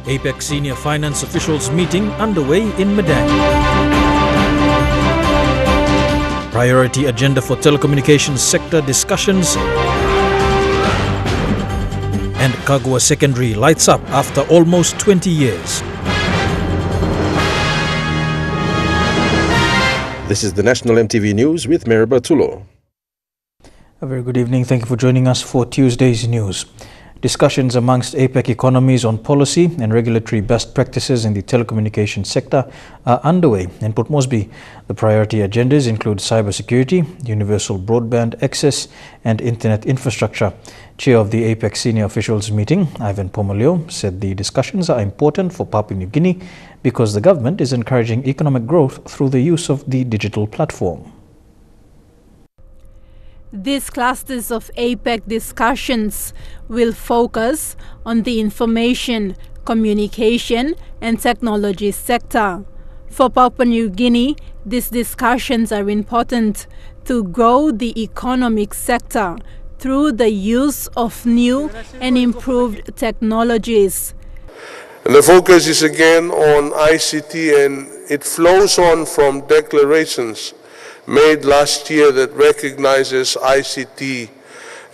APEC senior finance officials meeting underway in Madang. Priority agenda for telecommunications sector discussions. And Kagua Secondary lights up after almost 20 years. This is the National EMTV News with Meribah Tulo. A very good evening. Thank you for joining us for Tuesday's news. Discussions amongst APEC economies on policy and regulatory best practices in the telecommunications sector are underway. In Port Moresby, the priority agendas include cybersecurity, universal broadband access and internet infrastructure. Chair of the APEC senior officials meeting, Ivan Pomolio, said the discussions are important for Papua New Guinea because the government is encouraging economic growth through the use of the digital platform. These clusters of APEC discussions will focus on the information, communication and technology sector. For Papua New Guinea, these discussions are important to grow the economic sector through the use of new and improved technologies. And the focus is again on ICT, and it flows on from declarations made last year that recognizes ICT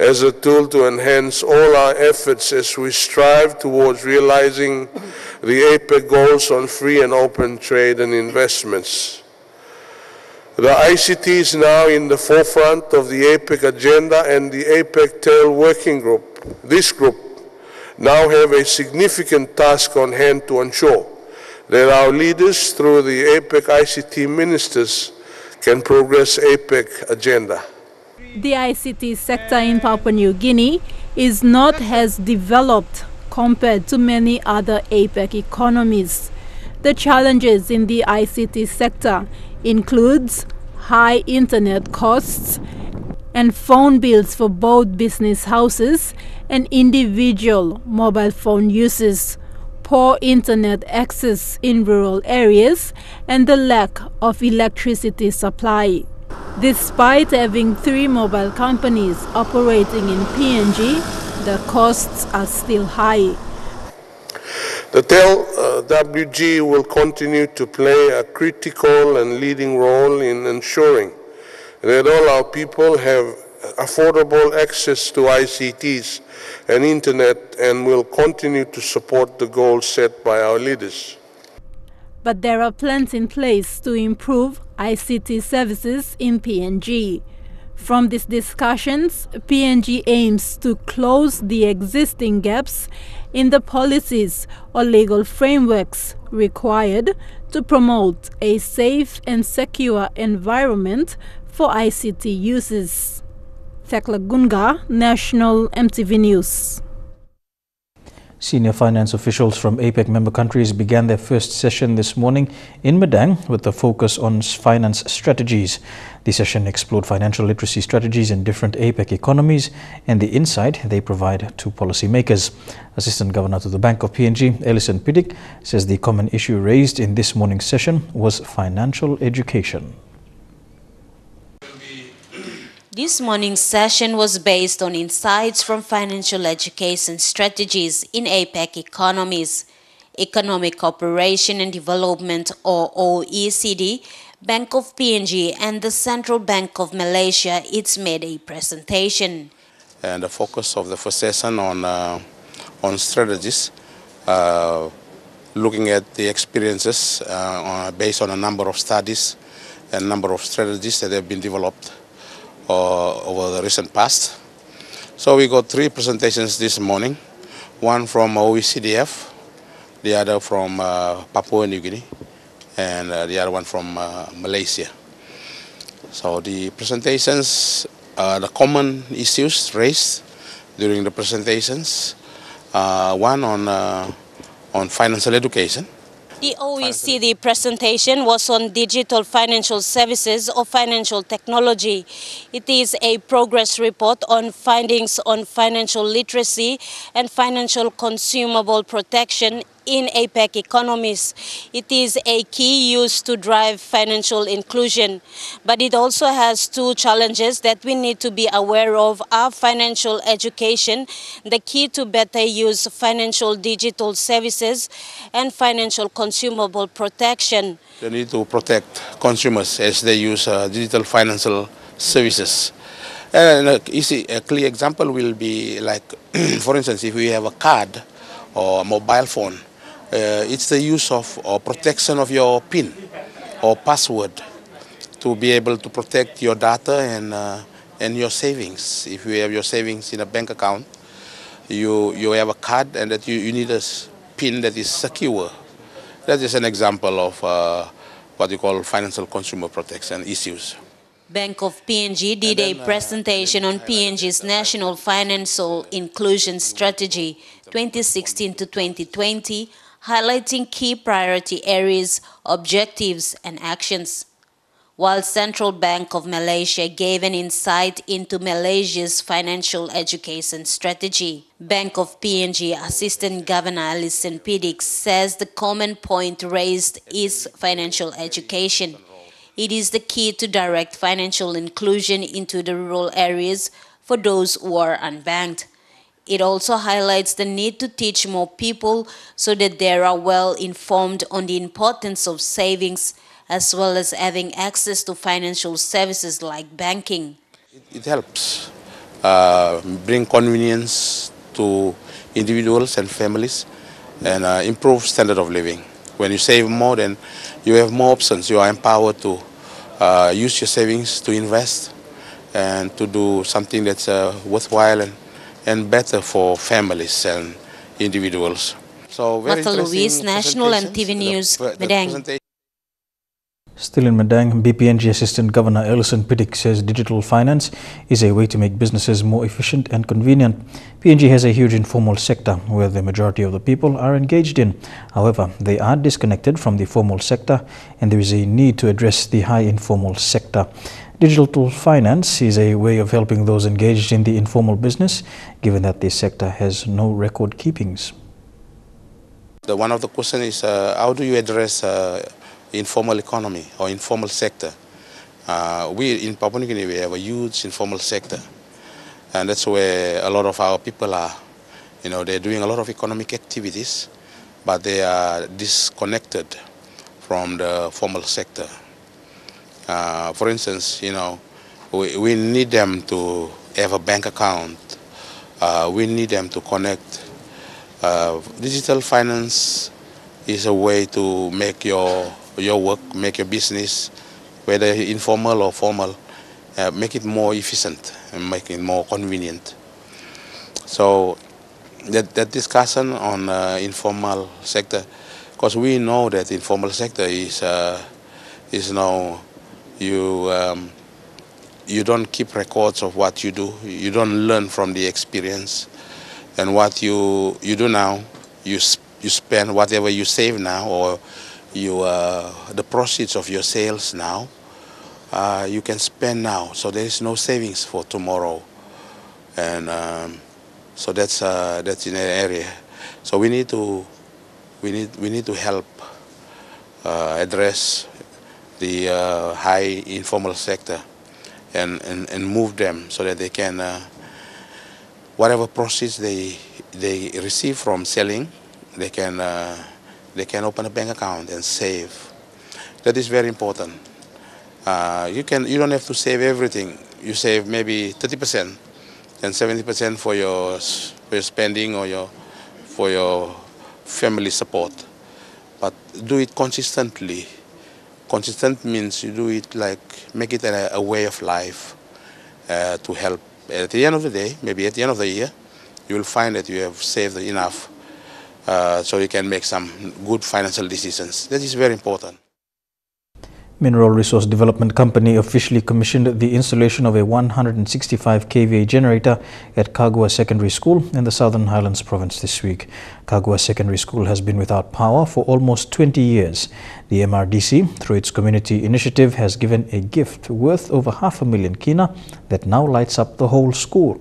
as a tool to enhance all our efforts as we strive towards realizing the APEC goals on free and open trade and investments. The ICT is now in the forefront of the APEC agenda, and the APEC TEL working group, this group, now have a significant task on hand to ensure that our leaders through the APEC ICT ministers can progress APEC agenda. The ICT sector in Papua New Guinea is not as developed compared to many other APEC economies. The challenges in the ICT sector includes high internet costs and phone bills for both business houses and individual mobile phone users, poor internet access in rural areas, and the lack of electricity supply. Despite having 3 mobile companies operating in PNG, the costs are still high. The TEL WG will continue to play a critical and leading role in ensuring that all our people have affordable access to ICTs and internet, and will continue to support the goals set by our leaders. But there are plans in place to improve ICT services in PNG. From these discussions, PNG aims to close the existing gaps in the policies or legal frameworks required to promote a safe and secure environment for ICT users. Thekla Gunga, National EMTV News. Senior finance officials from APEC member countries began their first session this morning in Madang with a focus on finance strategies. The session explored financial literacy strategies in different APEC economies and the insight they provide to policymakers. Assistant Governor to the Bank of PNG, Ellison Piddick, says the common issue raised in this morning's session was financial education. This morning's session was based on insights from financial education strategies in APEC economies. Economic Cooperation and Development, or OECD, Bank of PNG and the Central Bank of Malaysia, it's made a presentation. And the focus of the first session on strategies, looking at the experiences based on a number of studies and number of strategies that have been developed over the recent past. So we got 3 presentations this morning, one from OECDF, the other from Papua New Guinea, and the other one from Malaysia. So the presentations, the common issues raised during the presentations, one on financial education. The OECD presentation was on digital financial services or financial technology. It is a progress report on findings on financial literacy and financial consumable protection in APEC economies. It is a key used to drive financial inclusion, but it also has two challenges that we need to be aware of: are financial education, the key to better use financial digital services, and financial consumable protection. They need to protect consumers as they use digital financial services. And a clear example will be like, for instance, if we have a card or a mobile phone, it's the use of or protection of your PIN or password to be able to protect your data and your savings. If you have your savings in a bank account, you have a card and that you need a PIN that is secure. That is an example of what you call financial consumer protection issues. Bank of PNG did a presentation on PNG's National Financial Inclusion Strategy 2016 to 2020, highlighting key priority areas, objectives, and actions. While Central Bank of Malaysia gave an insight into Malaysia's financial education strategy, Bank of PNG Assistant Governor Alison Pidix says the common point raised is financial education. It is the key to direct financial inclusion into the rural areas for those who are unbanked. It also highlights the need to teach more people so that they are well informed on the importance of savings, as well as having access to financial services like banking. It helps bring convenience to individuals and families and improve standard of living. When you save more, then you have more options. You are empowered to use your savings to invest and to do something that's worthwhile and better for families and individuals. So very Martha Louise, National EMTV News, Madang. Still in Madang, BPNG Assistant Governor Alison Pidix says digital finance is a way to make businesses more efficient and convenient. PNG has a huge informal sector where the majority of the people are engaged in. However, they are disconnected from the formal sector and there is a need to address the high informal sector. Digital finance is a way of helping those engaged in the informal business, given that this sector has no record keepings. One of the questions is how do you address informal economy or informal sector? We in Papua New Guinea, we have a huge informal sector, and that's where a lot of our people are. They're doing a lot of economic activities, but they are disconnected from the formal sector. For instance, we need them to have a bank account. We need them to connect. Digital finance is a way to make your work, make your business, whether informal or formal, make it more efficient and make it more convenient. So that discussion on informal sector, because we know that informal sector is now you don't keep records of what you do. You don't learn from the experience, and what you do now, you spend whatever you save now or the proceeds of your sales now, you can spend now. So there is no savings for tomorrow, and so that's in an area. So we need to help address the high informal sector and move them so that they can whatever proceeds they receive from selling, they can open a bank account and save. That is very important. You don't have to save everything. You save maybe 30% and 70% for your spending or for your family support. But do it consistently. Consistent means you do it make it a way of life to help. At the end of the day, maybe at the end of the year, you will find that you have saved enough so you can make some good financial decisions. That is very important. Mineral Resource Development Company officially commissioned the installation of a 165 kVA generator at Kagua Secondary School in the Southern Highlands Province this week. Kagua Secondary School has been without power for almost 20 years. The MRDC, through its community initiative, has given a gift worth over $500,000 kina that now lights up the whole school.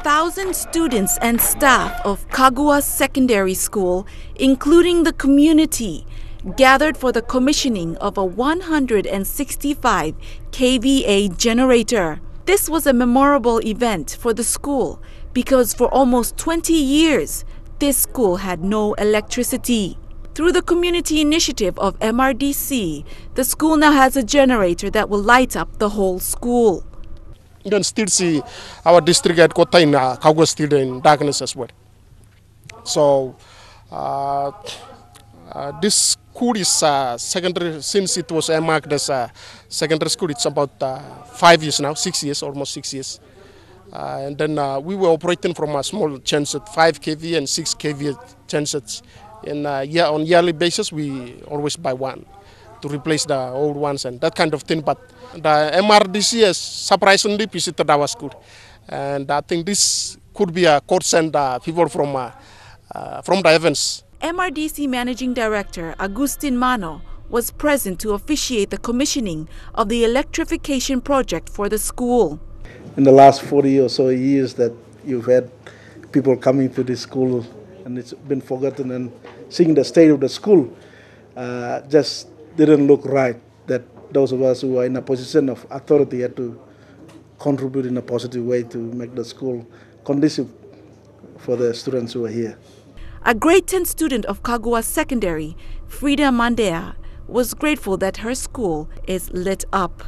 1,000 students and staff of Kagua Secondary School, including the community, gathered for the commissioning of a 165 kVA generator. This was a memorable event for the school because for almost 20 years, this school had no electricity. Through the community initiative of MRDC, the school now has a generator that will light up the whole school. You can still see our district at Kota in Kagua still in darkness as well. So this school is secondary, since it was marked as a secondary school, it's about 5 years now, 6 years, almost 6 years. And then we were operating from a small genset, 5 kV and 6 kV gensets. And on yearly basis, we always buy one to replace the old ones and that kind of thing. But the MRDC has surprisingly visited our school. And I think this could be a court send people from the heavens. MRDC Managing Director Agustin Mano was present to officiate the commissioning of the electrification project for the school. In the last 40 or so years that you've had people coming to this school and it's been forgotten, and seeing the state of the school just didn't look right, that those of us who are in a position of authority had to contribute in a positive way to make the school conducive for the students who are here. A grade 10 student of Kagua Secondary, Frida Mandea, was grateful that her school is lit up.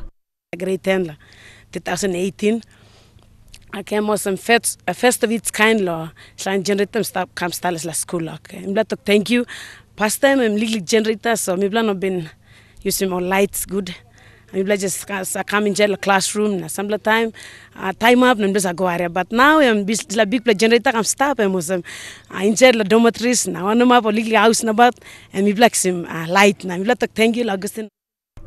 Grade 10, 2018. I came on some first of its kind law, so generator stop come start la school. Okay, thank you. Past time I'm little generator, so me plan have been using more lights good. I just come in the classroom. Some time time up and just go area. But now I'm la big generator come stop. I'm in the dormitories now. I'm up a little house about and me black some light. Now me thank you, Augustine.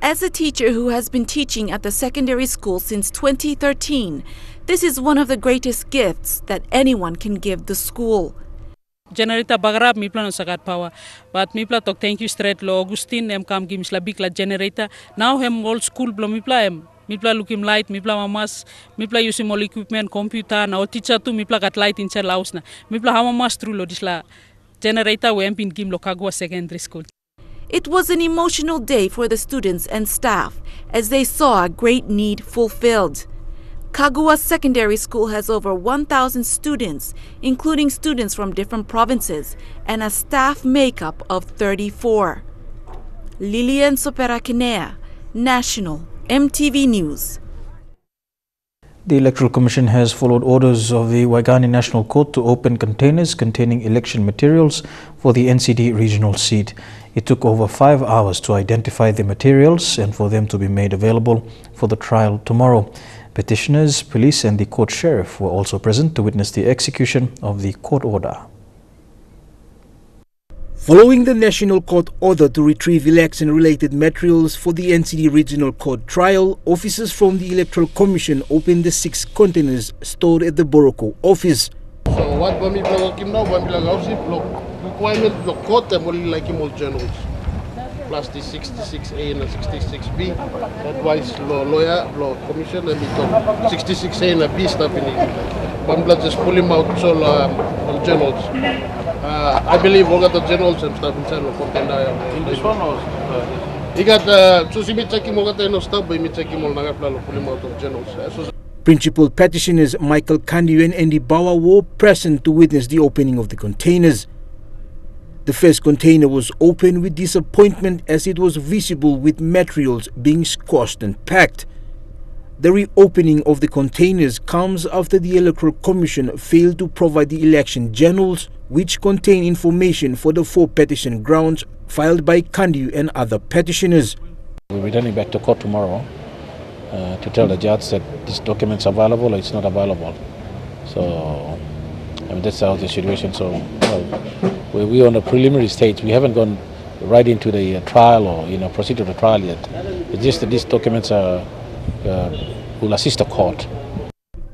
As a teacher who has been teaching at the secondary school since 2013, this is one of the greatest gifts that anyone can give the school. Generator bagarap mi plan sagat power, but mi plan thank you straight lo Augustine em kam gims la big la generator. Now hem old school blo mi plan looking light, mi plan mamas, mi plan using all equipment, computer, now teacher tu mi plan got light in chair house na. Mi plan hamamas through lo disla generator we em pin gim lo Kagua Secondary School. It was an emotional day for the students and staff as they saw a great need fulfilled. Kagua Secondary School has over 1,000 students, including students from different provinces, and a staff makeup of 34. Lilian Soperakinea, National EMTV News. The Electoral Commission has followed orders of the Waigani National Court to open containers containing election materials for the NCD regional seat. It took over 5 hours to identify the materials and for them to be made available for the trial tomorrow. Petitioners, police and the court sheriff were also present to witness the execution of the court order. Following the National Court order to retrieve election-related materials for the NCD Regional Court trial, officers from the Electoral Commission opened the 6 containers stored at the Boroko office. So what we now, requirement the court and only like him all journals. Plus the 66A and the 66B. Advice lawyer, law commission, and the 66A and the B stuff in it. One blood just pull him out all journals. I believe all got the journals and stuff inside the container. In this one or he got so see me checking all the stuff, but me checking all the pull him out of journals. Principal petitioners Michael Kandiu and Andy Bauer were present to witness the opening of the containers. The first container was opened with disappointment as it was visible with materials being squashed and packed. The reopening of the containers comes after the Electoral Commission failed to provide the election journals, which contain information for the 4 petition grounds filed by Kandiu and other petitioners. We're returning back to court tomorrow to tell the judge that this document's available or it's not available. So that's how the situation. So we're on a preliminary stage. We haven't gone right into the trial or proceed to the trial yet. It's just that these documents will assist the court.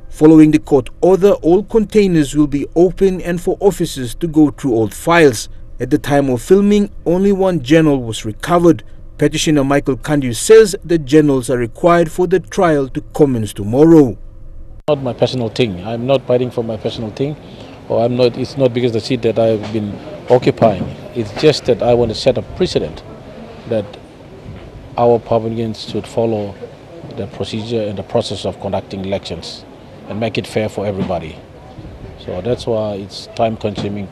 Following the court order, all containers will be open and for officers to go through old files. At the time of filming, only 1 journal was recovered. Petitioner Michael Kandiu says the journals are required for the trial to commence tomorrow. Not my personal thing. I'm not fighting for my personal thing, or I'm not. It's not because of the seat that I've been occupying. It's just that I want to set a precedent that our Papuans should follow the procedure and the process of conducting elections and make it fair for everybody. So that's why it's time-consuming,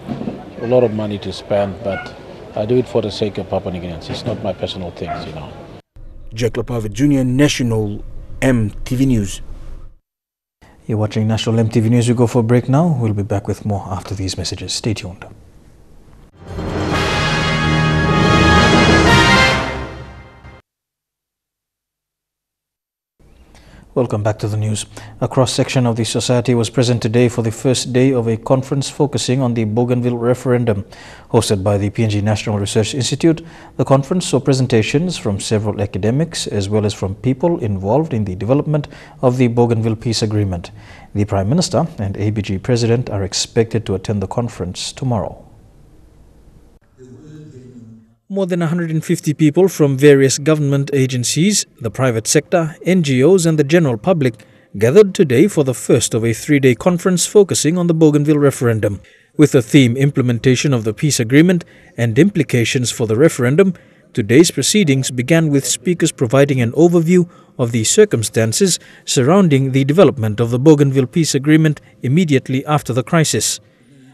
a lot of money to spend, but I do it for the sake of Papua New Guineans. It's not my personal things, you know. Jack Lapava Jr., National MTV News. You're watching National MTV News. We go for a break now. We'll be back with more after these messages. Stay tuned. Welcome back to the news. A cross-section of the society was present today for the first day of a conference focusing on the Bougainville referendum. Hosted by the PNG National Research Institute, the conference saw presentations from several academics as well as from people involved in the development of the Bougainville Peace Agreement. The Prime Minister and ABG President are expected to attend the conference tomorrow. More than 150 people from various government agencies, the private sector, NGOs and the general public gathered today for the first of a three-day conference focusing on the Bougainville referendum. With the theme Implementation of the Peace Agreement and Implications for the Referendum, today's proceedings began with speakers providing an overview of the circumstances surrounding the development of the Bougainville Peace Agreement immediately after the crisis.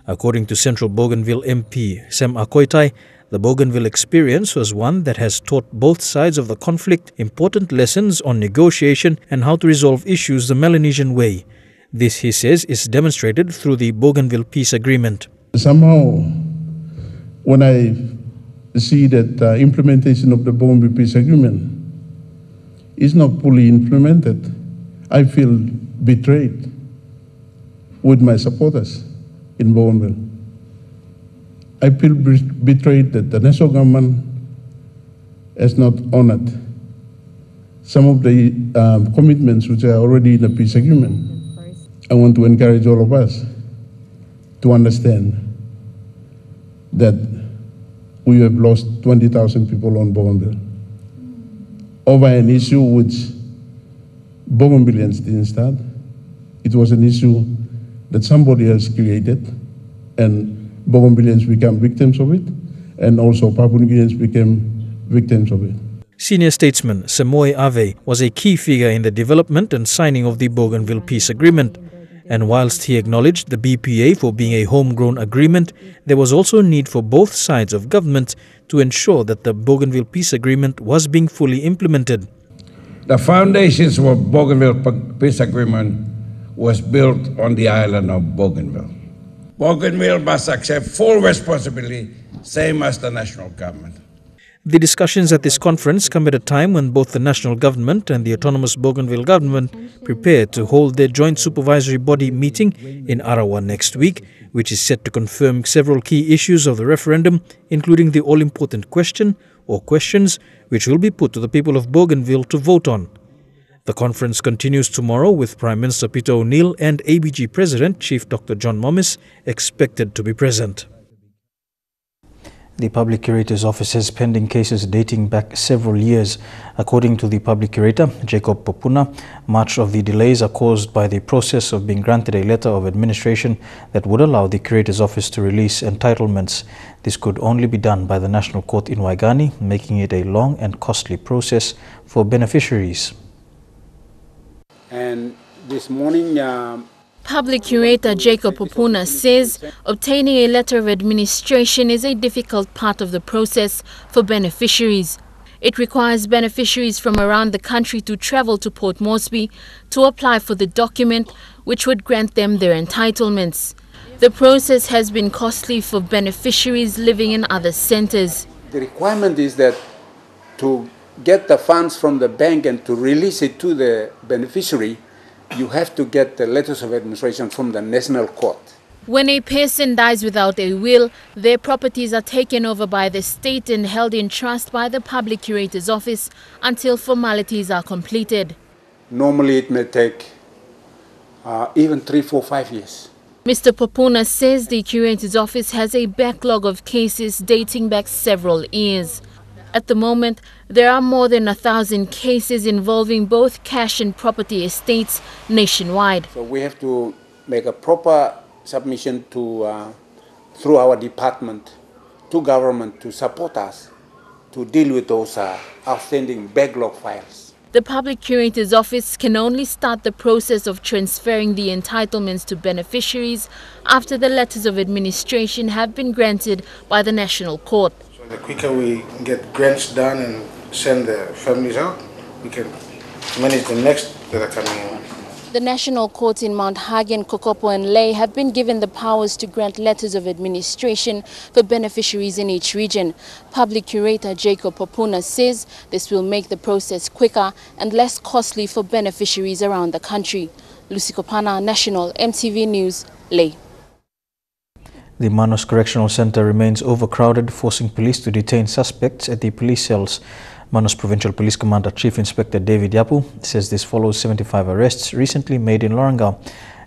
According to Central Bougainville MP Sem Akoitai, the Bougainville experience was one that has taught both sides of the conflict important lessons on negotiation and how to resolve issues the Melanesian way. This, he says, is demonstrated through the Bougainville Peace Agreement. Somehow, when I see that implementation of the Bougainville Peace Agreement is not fully implemented, I feel betrayed with my supporters in Bougainville. I feel betrayed that the national government has not honored some of the commitments which are already in the peace agreement. I want to encourage all of us to understand that we have lost 20,000 people on Bougainville over an issue which Bougainvilleans didn't start. It was an issue that somebody else created, and Bougainvilleans became victims of it, and also Papua New Guineans became victims of it. Senior statesman Semoy Ave was a key figure in the development and signing of the Bougainville Peace Agreement. And whilst he acknowledged the BPA for being a homegrown agreement, there was also a need for both sides of government to ensure that the Bougainville Peace Agreement was being fully implemented. The foundations for Bougainville Peace Agreement was built on the island of Bougainville. Bougainville must accept full responsibility, same as the national government. The discussions at this conference come at a time when both the national government and the autonomous Bougainville government prepare to hold their joint supervisory body meeting in Arawa next week, which is set to confirm several key issues of the referendum, including the all-important question or questions which will be put to the people of Bougainville to vote on. The conference continues tomorrow with Prime Minister Peter O'Neill and ABG President Chief Dr. John Momis expected to be present. The Public Curator's Office has pending cases dating back several years. According to the Public Curator, Jacob Popuna, much of the delays are caused by the process of being granted a letter of administration that would allow the Curator's Office to release entitlements. This could only be done by the National Court in Waigani, making it a long and costly process for beneficiaries. And this morning, Public Curator Jacob Popuna says obtaining a letter of administration is a difficult part of the process for beneficiaries. It requires beneficiaries from around the country to travel to Port Moresby to apply for the document which would grant them their entitlements. The process has been costly for beneficiaries living in other centres. The requirement is that to get the funds from the bank and to release it to the beneficiary, you have to get the letters of administration from the National Court. When a person dies without a will, their properties are taken over by the state and held in trust by the Public Curator's Office until formalities are completed. Normally it may take even 3, 4, 5 years. Mr. Popuna says the Curator's Office has a backlog of cases dating back several years. At the moment, there are more than 1,000 cases involving both cash and property estates nationwide. So we have to make a proper submission to, through our department to government to support us to deal with those outstanding backlog files. The Public Curator's Office can only start the process of transferring the entitlements to beneficiaries after the letters of administration have been granted by the National Court. So the quicker we get grants done and send the families out, we can manage the next that are coming in. The National Courts in Mount Hagen, Kokopo and Ley have been given the powers to grant letters of administration for beneficiaries in each region. Public Curator Jacob Popuna says this will make the process quicker and less costly for beneficiaries around the country. Lucy Kopana, National EMTV News, Ley. The Manos Correctional Center remains overcrowded, forcing police to detain suspects at the police cells. Manos Provincial Police Commander Chief Inspector David Yapu says this follows 75 arrests recently made in Lorengau.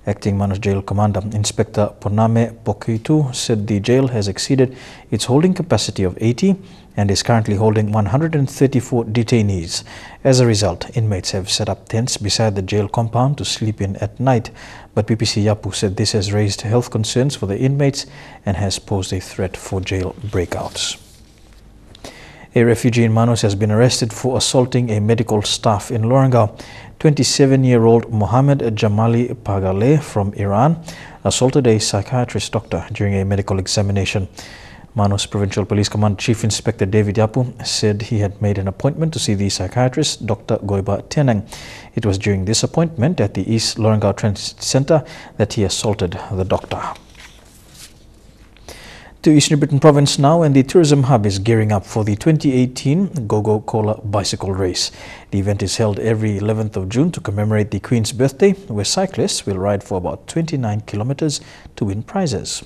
Acting Manos Jail Commander Inspector Poname Pokitu said the jail has exceeded its holding capacity of 80 and is currently holding 134 detainees. As a result, inmates have set up tents beside the jail compound to sleep in at night. But PPC Yapu said this has raised health concerns for the inmates and has posed a threat for jail breakouts. A refugee in Manos has been arrested for assaulting a medical staff in Lorengau. 27-year-old Mohammed Jamali Pagale from Iran assaulted a psychiatrist doctor during a medical examination. Manos Provincial Police Command Chief Inspector David Yapu said he had made an appointment to see the psychiatrist Dr. Goiba Tianeng. It was during this appointment at the East Lorengau Transit Center that he assaulted the doctor. To East New Britain Province now, and the tourism hub is gearing up for the 2018 Gogo Cola Bicycle Race. The event is held every 11th of June to commemorate the Queen's birthday, where cyclists will ride for about 29 kilometers to win prizes.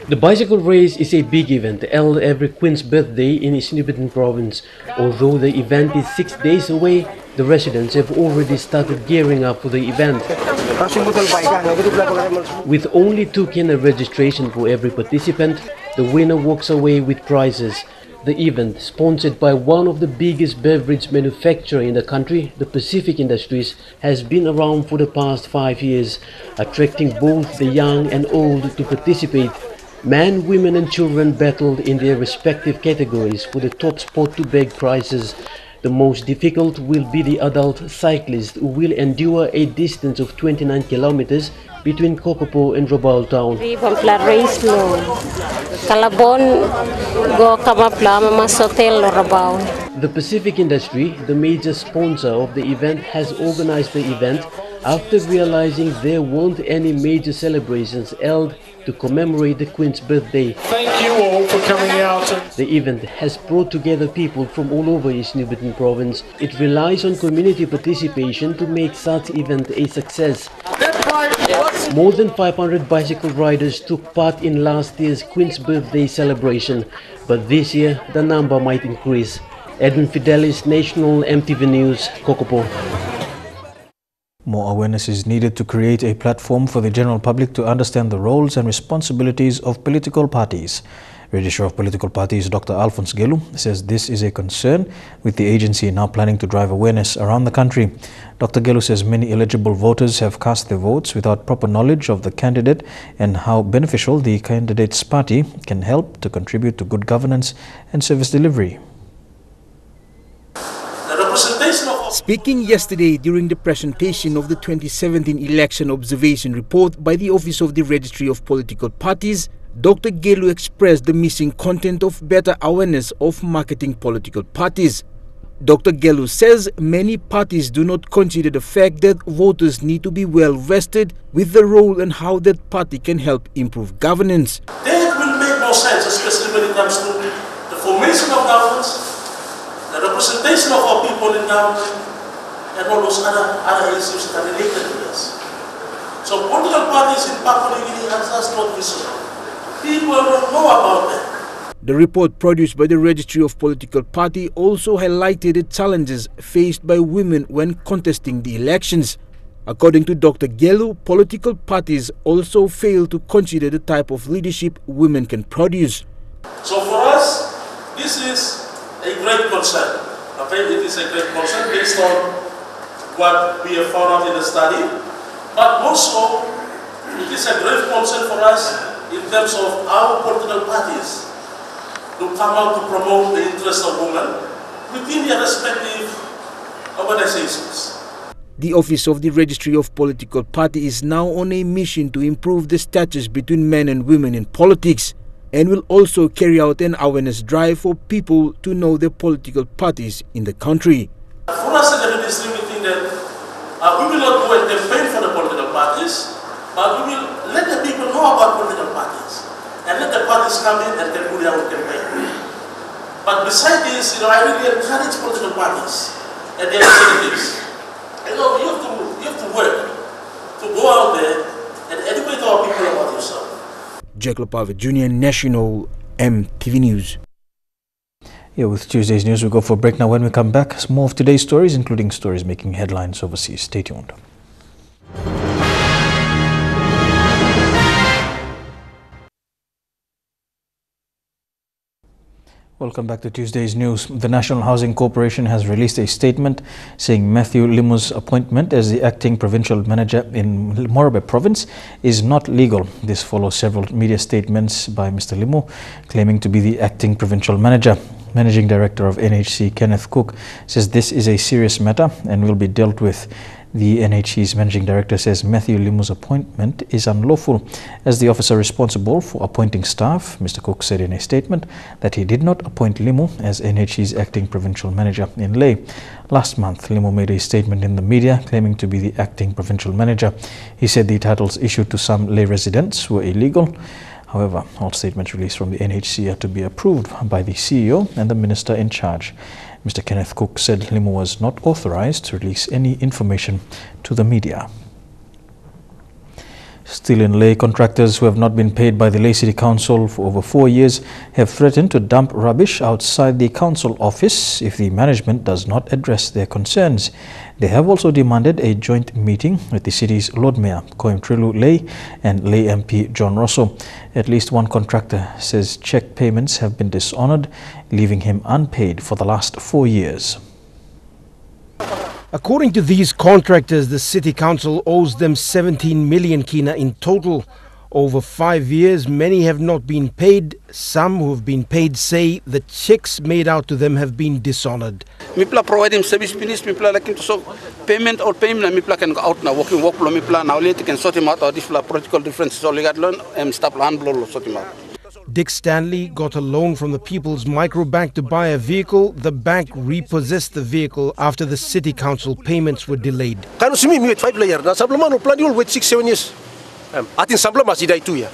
The bicycle race is a big event held every Queen's birthday in East New Britain Province. Although the event is 6 days away, the residents have already started gearing up for the event. With only 2 Kina registration for every participant, the winner walks away with prizes. The event, sponsored by one of the biggest beverage manufacturers in the country, the Pacific Industries, has been around for the past 5 years, attracting both the young and old to participate. Men, women and children battled in their respective categories for the top spot to bag prizes. The most difficult will be the adult cyclist, who will endure a distance of 29 kilometers between Kokopo and Rabaul town. The Pacific Industry, the major sponsor of the event, has organized the event after realizing there weren't any major celebrations held to commemorate the Queen's birthday. Thank you all for coming out. The event has brought together people from all over East New Britain Province. It relies on community participation to make such event a success. More than 500 bicycle riders took part in last year's Queen's birthday celebration, but this year the number might increase. Edwin Fidelis, National EMTV News, Kokopo. More awareness is needed to create a platform for the general public to understand the roles and responsibilities of political parties. Registrar of Political Parties Dr. Alphonse Gelu says this is a concern, with the agency now planning to drive awareness around the country. Dr. Gelu says many eligible voters have cast their votes without proper knowledge of the candidate and how beneficial the candidate's party can help to contribute to good governance and service delivery. Speaking yesterday during the presentation of the 2017 Election Observation Report by the Office of the Registry of Political Parties, Dr. Gelu expressed the missing content of better awareness of marketing political parties. Dr. Gelu says many parties do not consider the fact that voters need to be well vested with the role and how that party can help improve governance. Then it will make more sense, especially when it comes to the formation of governments, the representation of our people in government, and all those other issues that are related to this. So political parties in Papua New Guinea are just not visible. People don't know about that. The report produced by the Registry of Political Party also highlighted the challenges faced by women when contesting the elections. According to Dr. Gelu, political parties also fail to consider the type of leadership women can produce. So for us, This is a great concern. Okay, it is a great concern based on what we have found out in the study, but also it is a great concern for us in terms of our political parties to come out to promote the interests of women within their respective organizations. The Office of the Registry of Political Parties is now on a mission to improve the status between men and women in politics, and will also carry out an awareness drive for people to know the political parties in the country. For us in the ministry, we think that we will not go and campaign for the political parties, but we will let the people know about political parties and let the parties come in and can do their own campaign. But besides this, I really encourage political parties and their executives. You have to work to go out there and educate our people about yourself. Jack Lopave Jr., National EMTV News. Here with Tuesday's news, we go for a break now. When we come back, more of today's stories, including stories making headlines overseas. Stay tuned. Welcome back to Tuesday's news. The National Housing Corporation has released a statement saying Matthew Limu's appointment as the acting provincial manager in Morobe province is not legal. This follows several media statements by Mr. Limu claiming to be the acting provincial manager. Managing Director of NHC, Kenneth Cook, says this is a serious matter and will be dealt with. The NHC's Managing Director says Matthew Limu's appointment is unlawful. As the officer responsible for appointing staff, Mr. Cook said in a statement that he did not appoint Limu as NHC's acting provincial manager in Leh. Last month, Limu made a statement in the media claiming to be the acting provincial manager. He said the titles issued to some Leh residents were illegal. However, all statements released from the NHC are to be approved by the CEO and the minister in charge. Mr. Kenneth Cook said Limu was not authorized to release any information to the media. Still in Leh, contractors who have not been paid by the Leh City Council for over 4 years have threatened to dump rubbish outside the council office if the management does not address their concerns. They have also demanded a joint meeting with the city's Lord Mayor, Koim Trilu Leh, and Leh MP John Rosso. At least one contractor says cheque payments have been dishonored, leaving him unpaid for the last 4 years. According to these contractors, the City Council owes them 17 million kina in total. Over 5 years, many have not been paid. Some who have been paid say the checks made out to them have been dishonored. Mipla provide him service finish, Mipla like him to so payment or payment, Mipla can go out now, working work, Mipla now later can sort him out, or this political differences, all you got learn, and stop land blow, sort him out. Dick Stanley got a loan from the People's Microbank to buy a vehicle. The bank repossessed the vehicle after the City Council payments were delayed. Kan sumi wait 5 years. Na sebelum anu plan you wait 6-7 years. Atin sebelum masih dah itu ya.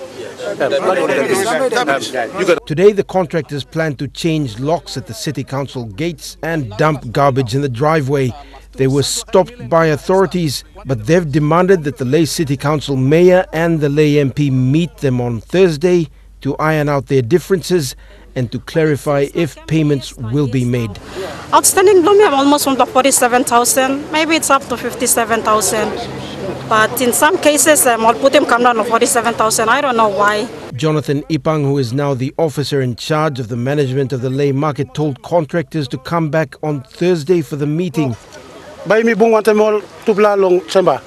Today the contractors plan to change locks at the City Council gates and dump garbage in the driveway. They were stopped by authorities, but they've demanded that the Leh City Council mayor and the Leh MP meet them on Thursday to iron out their differences and to clarify if payments will be made. Outstanding loan we have almost from the 47,000, maybe it's up to 57,000. But in some cases, I'll put him come down to 47,000. I don't know why. Jonathan Ipang, who is now the officer in charge of the management of the Leh market, told contractors to come back on Thursday for the meeting. By me bung wantamol tubla long samba.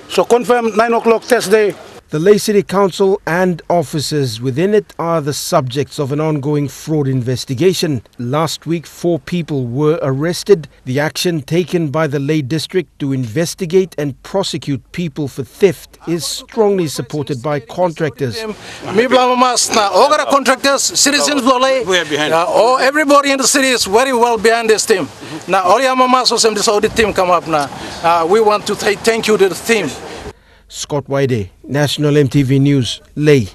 So confirm 9 o'clock Thursday. The Leh City Council and officers within it are the subjects of an ongoing fraud investigation. Last week, 4 people were arrested. The action taken by the Leh district to investigate and prosecute people for theft is strongly supported by contractors. Contractors, citizens, we are behind. Everybody in the city is very well behind this team. Now, all your mamas or this audit team come up now. We want to say thank you to the team. Scott Waide, National EMTV News, Leh.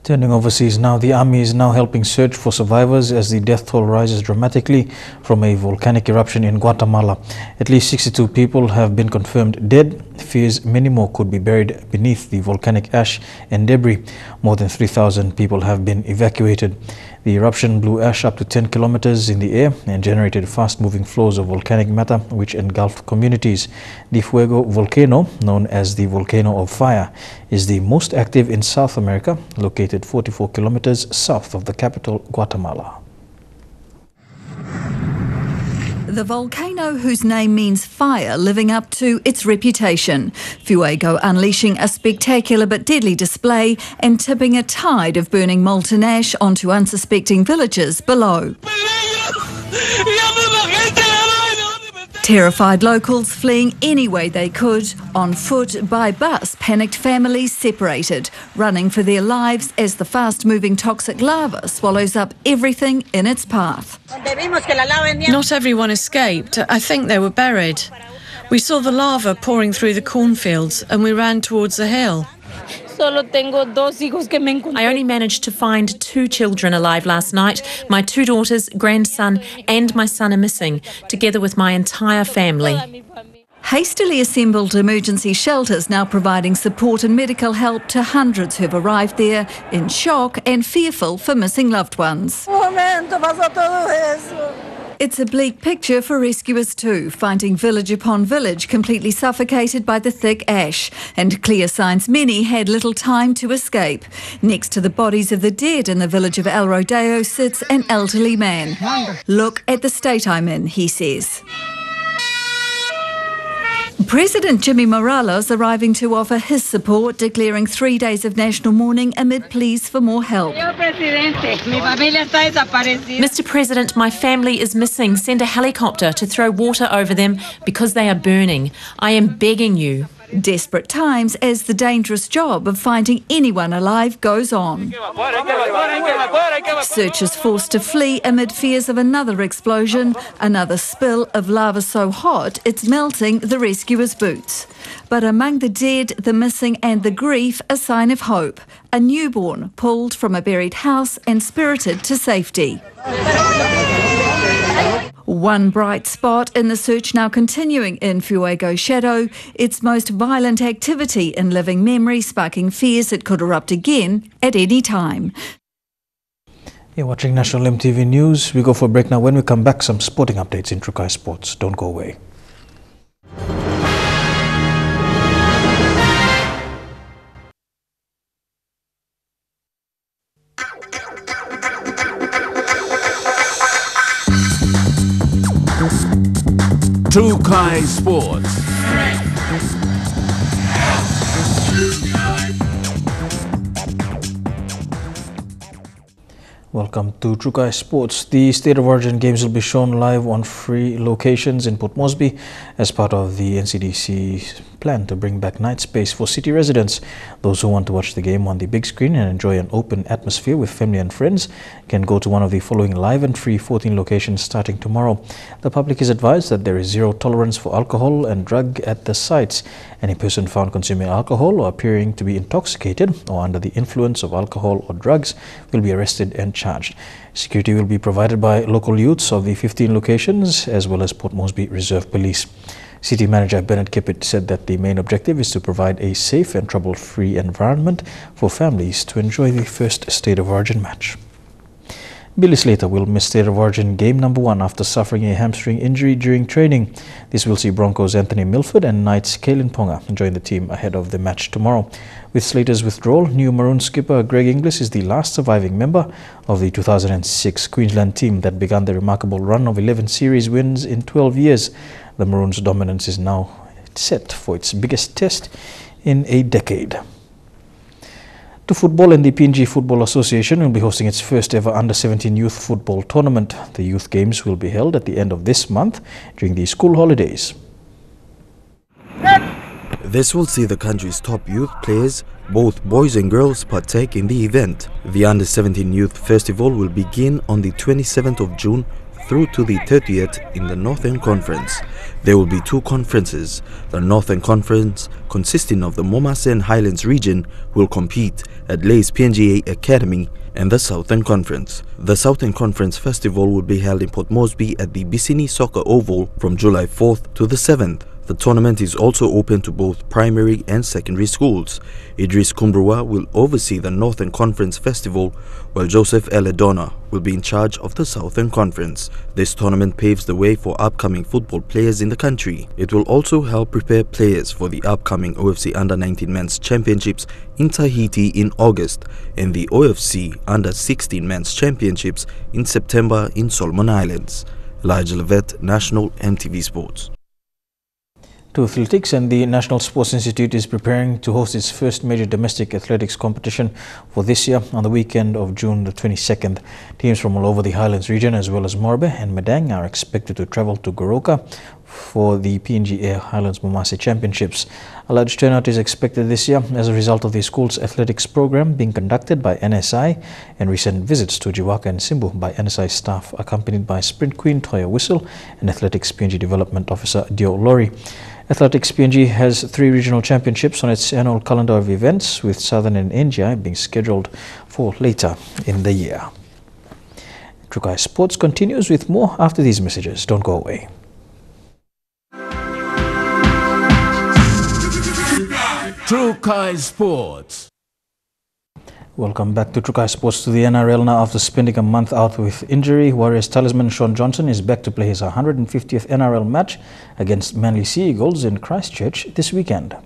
Turning overseas now, the army is now helping search for survivors as the death toll rises dramatically from a volcanic eruption in Guatemala. At least 62 people have been confirmed dead. Fears many more could be buried beneath the volcanic ash and debris. More than 3,000 people have been evacuated. The eruption blew ash up to 10 kilometers in the air and generated fast-moving flows of volcanic matter which engulfed communities. The Fuego volcano, known as the Volcano of Fire, is the most active in South America, located 44 kilometers south of the capital, Guatemala. The volcano, whose name means fire, living up to its reputation. Fuego unleashing a spectacular but deadly display and tipping a tide of burning molten ash onto unsuspecting villagers below. Terrified locals fleeing any way they could, on foot, by bus, panicked families separated, running for their lives as the fast-moving toxic lava swallows up everything in its path. Not everyone escaped. I think they were buried. We saw the lava pouring through the cornfields and we ran towards the hill. I only managed to find 2 children alive last night. My 2 daughters, grandson and my son are missing, together with my entire family. Hastily assembled emergency shelters now providing support and medical help to hundreds who've arrived there in shock and fearful for missing loved ones. It's a bleak picture for rescuers too, finding village upon village completely suffocated by the thick ash, and clear signs many had little time to escape. Next to the bodies of the dead in the village of El Rodeo sits an elderly man. "Look at the state I'm in," he says. President Jimmy Morales arriving to offer his support, declaring 3 days of national mourning amid pleas for more help. Mr. President, my family is missing. Send a helicopter to throw water over them because they are burning. I am begging you. Desperate times as the dangerous job of finding anyone alive goes on. Searchers forced to flee amid fears of another explosion, another spill of lava so hot it's melting the rescuers' boots. But among the dead, the missing and the grief, a sign of hope. A newborn pulled from a buried house and spirited to safety. One bright spot in the search now continuing in Fuego Shadow, its most violent activity in living memory, sparking fears it could erupt again at any time. You're watching National EMTV News. We go for a break now. When we come back, some sporting updates in Trukai Sports. Don't go away. Trukai Sports. Welcome to Trukai Sports. The State of Origin games will be shown live on free locations in Port Moresby as part of the NCDC's plan to bring back night space for city residents. Those who want to watch the game on the big screen and enjoy an open atmosphere with family and friends can go to one of the following live and free 14 locations starting tomorrow. The public is advised that there is zero tolerance for alcohol and drug at the sites. Any person found consuming alcohol or appearing to be intoxicated or under the influence of alcohol or drugs will be arrested and charged. Security will be provided by local youths of the 15 locations as well as Port Moresby Reserve Police. City Manager Bennett Kippett said that the main objective is to provide a safe and trouble-free environment for families to enjoy the first State of Origin match. Billy Slater will miss State of Origin game number 1 after suffering a hamstring injury during training. This will see Broncos' Anthony Milford and Knights' Kalen Ponga join the team ahead of the match tomorrow. With Slater's withdrawal, new Maroon skipper Greg Inglis is the last surviving member of the 2006 Queensland team that began the remarkable run of 11 series wins in 12 years. The Maroons' dominance is now set for its biggest test in a decade. To football, and the PNG Football Association will be hosting its first ever Under-17 youth football tournament. The youth games will be held at the end of this month during the school holidays. This will see the country's top youth players, both boys and girls, partake in the event. The Under-17 Youth Festival will begin on the 27th of June through to the 30th in the Northern Conference. There will be 2 conferences. The Northern Conference, consisting of the Mombasa and Highlands region, will compete at Lay's PNGA Academy, and the Southern Conference. The Southern Conference Festival will be held in Port Moresby at the Bisini Soccer Oval from July 4th to the 7th. The tournament is also open to both primary and secondary schools. Idris Kumbrua will oversee the Northern Conference Festival, while Joseph Eledona will be in charge of the Southern Conference. This tournament paves the way for upcoming football players in the country. It will also help prepare players for the upcoming OFC Under-19 Men's Championships in Tahiti in August and the OFC Under-16 Men's Championships in September in Solomon Islands. Elijah Levet, National EMTV Sports. To athletics, and the National Sports Institute is preparing to host its first major domestic athletics competition for this year on the weekend of June the 22nd. Teams from all over the Highlands region as well as Morbe and Madang are expected to travel to Goroka for the PNG Air Highlands Momase Championships. A large turnout is expected this year as a result of the school's athletics program being conducted by NSI and recent visits to Jiwaka and Simbu by NSI staff accompanied by Sprint Queen Toya Whistle and Athletics PNG Development Officer Dio Lori. Athletics PNG has 3 regional championships on its annual calendar of events, with Southern and NGI being scheduled for later in the year. Trukai Sports continues with more after these messages. Don't go away. Trukai Sports. Welcome back to Trukai Sports. To the NRL now. After spending a month out with injury, Warriors talisman Sean Johnson is back to play his 150th NRL match against Manly Sea Eagles in Christchurch this weekend.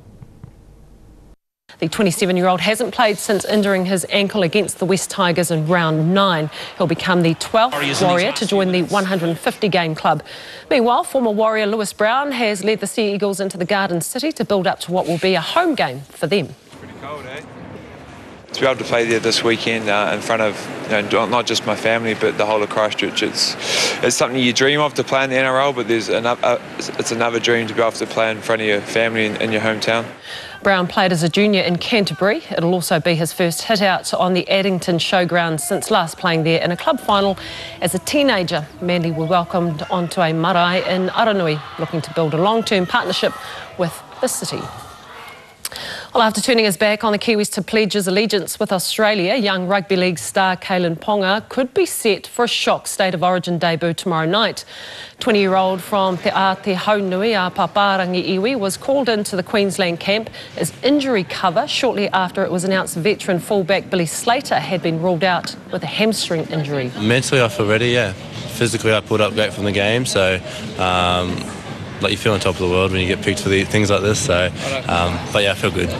The 27-year-old hasn't played since injuring his ankle against the West Tigers in round 9. He'll become the 12th Warrior to join the 150-game club. Meanwhile, former Warrior Lewis Brown has led the Sea Eagles into the Garden City to build up to what will be a home game for them. Pretty cold, eh? To be able to play there this weekend in front of not just my family but the whole of Christchurch, it's something you dream of to play in the NRL, but it's another dream to be able to play in front of your family in your hometown. Brown played as a junior in Canterbury. It'll also be his first hit out on the Addington Showground since last playing there in a club final as a teenager. Manly were welcomed onto a marae in Aranui, looking to build a long-term partnership with the city. Well, after turning his back on the Kiwis to pledge his allegiance with Australia, young rugby league star Kalyn Ponga could be set for a shock State of Origin debut tomorrow night. 20-year-old from Te Haunui a Paparangi Iwi was called into the Queensland camp as injury cover shortly after it was announced veteran fullback Billy Slater had been ruled out with a hamstring injury. Mentally I feel ready, yeah. Physically I pulled up great from the game, so like you feel on top of the world when you get picked for things like this, so but yeah, I feel good.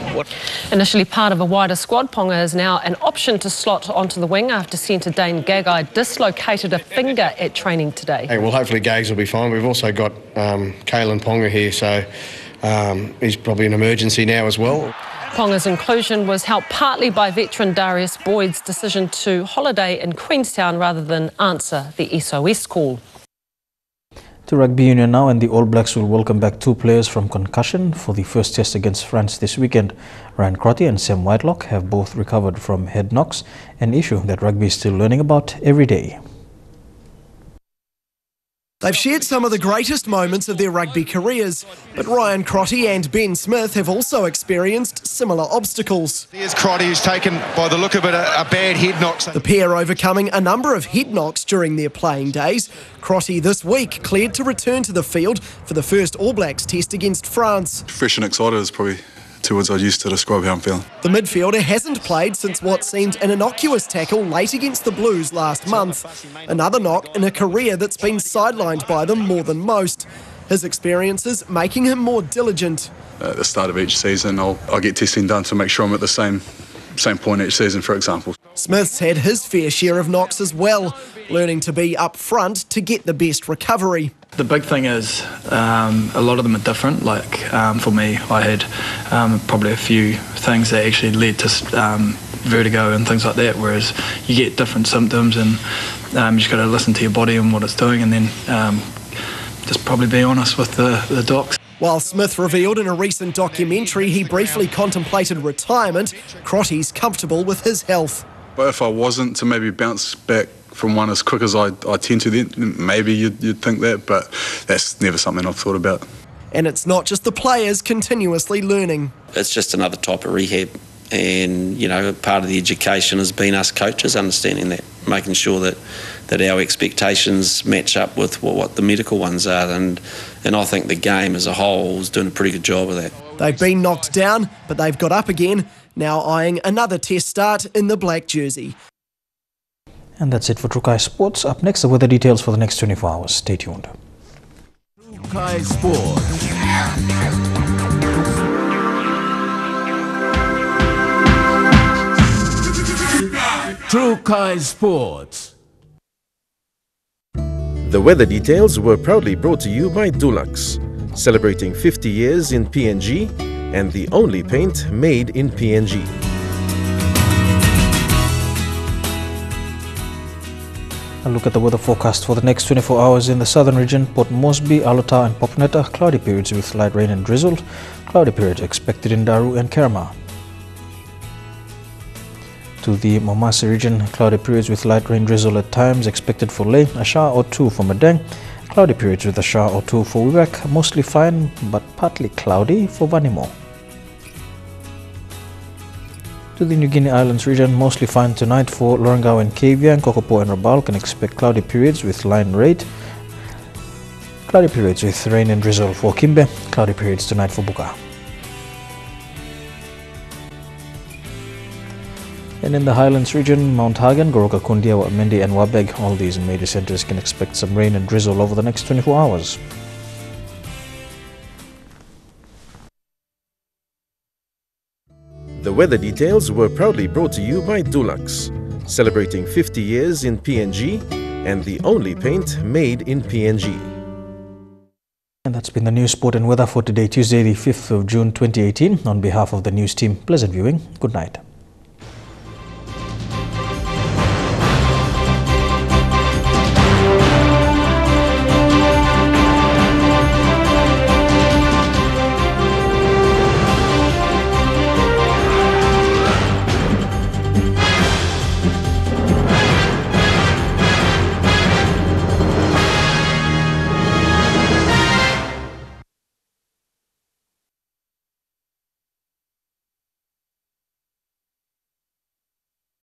Initially part of a wider squad, Ponga is now an option to slot onto the wing after centre Dane Gagai dislocated a finger at training today. Hey, well, hopefully Gags will be fine. We've also got Kalyn Ponga here, so he's probably an emergency now as well. Ponga's inclusion was helped partly by veteran Darius Boyd's decision to holiday in Queenstown rather than answer the SOS call. To rugby union now, and the All Blacks will welcome back 2 players from concussion for the first test against France this weekend. Ryan Crotty and Sam Whitelock have both recovered from head knocks, an issue that rugby is still learning about every day. They've shared some of the greatest moments of their rugby careers, but Ryan Crotty and Ben Smith have also experienced similar obstacles. Here's Crotty, who's taken, by the look of it, a bad head knock. The pair overcoming a number of head knocks during their playing days. Crotty this week cleared to return to the field for the first All Blacks test against France. Fresh and excited is probably 2 words I'd use to describe how I'm feeling. The midfielder hasn't played since what seemed an innocuous tackle late against the Blues last month. Another knock in a career that's been sidelined by them more than most. His experiences making him more diligent. At the start of each season, I'll get testing done to make sure I'm at the same point each season, for example. Smith's had his fair share of knocks as well, learning to be up front to get the best recovery. The big thing is a lot of them are different. Like for me, I had probably a few things that actually led to vertigo and things like that, whereas you get different symptoms and you just got to listen to your body and what it's doing, and then just probably be honest with the docs. While Smith revealed in a recent documentary he briefly contemplated retirement, Crotty's comfortable with his health. But if I wasn't to maybe bounce back from one as quick as I tend to, then maybe you'd think that, but that's never something I've thought about. And it's not just the players continuously learning. It's just another type of rehab, and part of the education has been us coaches understanding that. making sure that our expectations match up with what the medical ones are, and I think the game as a whole is doing a pretty good job of that. They've been knocked down, but they've got up again, now eyeing another test start in the black jersey. And that's it for True Kai Sports. Up next, the weather details for the next 24 hours. Stay tuned. True Kai Sports. True Kai Sports. The weather details were proudly brought to you by Dulux, celebrating 50 years in PNG and the only paint made in PNG. A look at the weather forecast for the next 24 hours in the southern region: Port Moresby, Alota and Popnetta, cloudy periods with light rain and drizzle. Cloudy periods expected in Daru and Kerma. To the Momase region, cloudy periods with light rain drizzle at times expected for Leh, a shower or two for Madang. Cloudy periods with a shower or two for Wewak, mostly fine but partly cloudy for Vanimo. To the New Guinea Islands region, mostly fine tonight for Lorengau and Kavieng. Kokopo and Rabaul can expect cloudy periods with line rain. Cloudy periods with rain and drizzle for Kimbe. Cloudy periods tonight for Buka. And in the Highlands region, Mount Hagen, Goroka Kundia, Wamendi and Wabeg, all these major centres can expect some rain and drizzle over the next 24 hours. The weather details were proudly brought to you by Dulux, celebrating 50 years in PNG and the only paint made in PNG. And that's been the news, sport and weather for today, Tuesday the 5th of June 2018. On behalf of the news team, pleasant viewing. Good night.